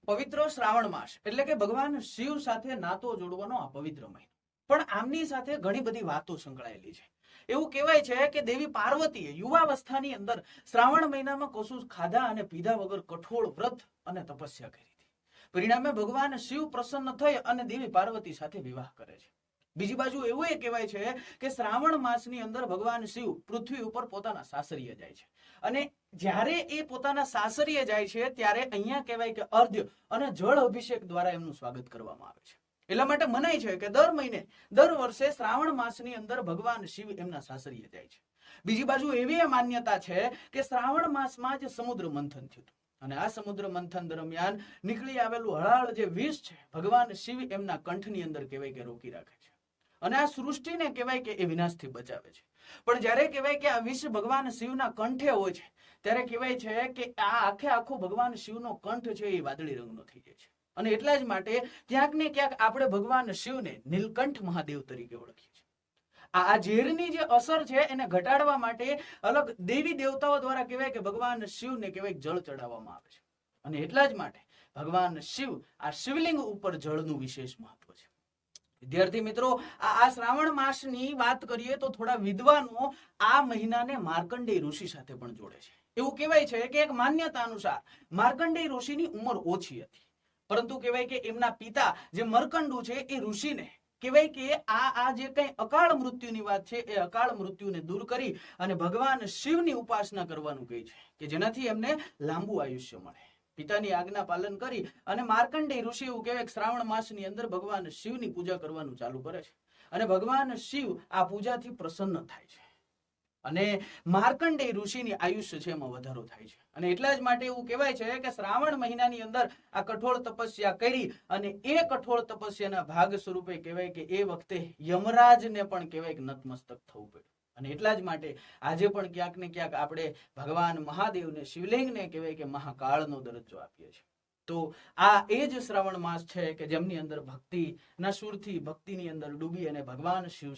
પવિત્ર શ્રાવણ માસ એટલે કે ભગવાન શિવ સાથે નાતો જોડવાનો આ પવિત્ર મહિનો, પણ આમની સાથે ઘણી બધી વાતો સંકળાયેલી છે. એવું કહેવાય છે કે દેવી પાર્વતીએ યુવાવસ્થાની અંદર શ્રાવણ મહિનામાં કશું ખાધા અને પીધા વગર કઠોળ વ્રત અને તપસ્યા કરી હતી. પરિણામે ભગવાન શિવ પ્રસન્ન થઈ અને દેવી પાર્વતી સાથે વિવાહ કરે છે. બીજી બાજુ એવું એ કહેવાય છે કે શ્રાવણ માસની અંદર ભગવાન શિવ પૃથ્વી ઉપર પોતાના સાસરીએ જાય છે, અને જ્યારે એ પોતાના સાસરીએ જાય છે ત્યારે અહીંયા કહેવાય કે અર્ધ્ય અને જળ અભિષેક દ્વારા એમનું સ્વાગત કરવામાં આવે છે. એટલા માટે મનાય છે કે દર મહિને દર વર્ષે શ્રાવણ માસની અંદર ભગવાન શિવ એમના સાસરીએ જાય છે. બીજી બાજુ એવી માન્યતા છે કે શ્રાવણ માસમાં જ સમુદ્ર મંથન થયું હતું, અને આ સમુદ્ર મંથન દરમિયાન નીકળી આવેલું હળાળ જે વિષ છે ભગવાન શિવ એમના કંઠની અંદર કહેવાય કે રોકી રાખે છે, અને આ સૃષ્ટિને કહેવાય કે એ વિનાશથી બચાવે છે. પણ જ્યારે કહેવાય કે આ વિષ ભગવાન શિવના કંઠે હોય છે ત્યારે કહેવાય છે કે આ આખો ભગવાન શિવનો કંઠ છે એ વાદળી રંગનો થઈ જાય છે. અને એટલા જ માટે ક્યાંક ને ક્યાંક આપણે ભગવાન શિવને નીલકંઠ મહાદેવ તરીકે ઓળખીએ છીએ. આ ઝેરની જે અસર છે એને ઘટાડવા માટે અલગ દેવી દેવતાઓ દ્વારા કહેવાય કે ભગવાન શિવને કહેવાય જળ ચડાવવામાં આવે છે, અને એટલા જ માટે ભગવાન શિવ આ શિવલિંગ ઉપર જળનું વિશેષ મહત્વ છે. વિદ્યાર્થી મિત્રો, આ શ્રાવણ માસની વાત કરીએ તો થોડા વિદ્વાનો આ મહિનાને માર્કંડેય ઋષિ સાથે પણ જોડે છે. એવું કહેવાય છે કે એક માન્યતા અનુસાર માર્કંડેય ઋષિની ઉંમર ઓછી હતી, પરંતુ કહેવાય કે એમના પિતા જે મર્કંડુ છે એ ઋષિને કહેવાય કે આ જે કઈ અકાળ મૃત્યુની વાત છે એ અકાળ મૃત્યુને દૂર કરી અને ભગવાન શિવની ઉપાસના કરવાનું કહે છે કે જેનાથી એમને લાંબુ આયુષ્ય મળે. પિતાની આજ્ઞા પાલન કરી અને માર્કંડેય ઋષિ એવું કહેવાય શ્રાવણ માસની અંદર ભગવાન શિવની પૂજા કરવાનું ચાલુ કરે છે, અને ભગવાન શિવ આ પૂજાથી પ્રસન્ન થાય છે, અને માર્કંડેય ઋષિની આયુષ્ય છે એમાં વધારો થાય છે. અને એટલા જ માટે એવું કહેવાય છે કે શ્રાવણ મહિનાની અંદર આ કઠોળ તપસ્યા કરી, અને એ કઠોળ તપસ્યાના ભાગ સ્વરૂપે કહેવાય કે એ વખતે યમરાજને પણ કહેવાય કે નતમસ્તક થવું પડ્યું. અને એટલા જ માટે આજે પણ ક્યાંક ને ક્યાંક આપણે ભગવાન મહાદેવને શિવલિંગને કહેવાય કે મહાકાળનો દરજ્જો આપીએ છીએ. તો આ એ જ શ્રાવણ માસ છે કે જેમની અંદર ભક્તિના સુરથી ભક્તિની અંદર ડૂબી અને ભગવાન શિવ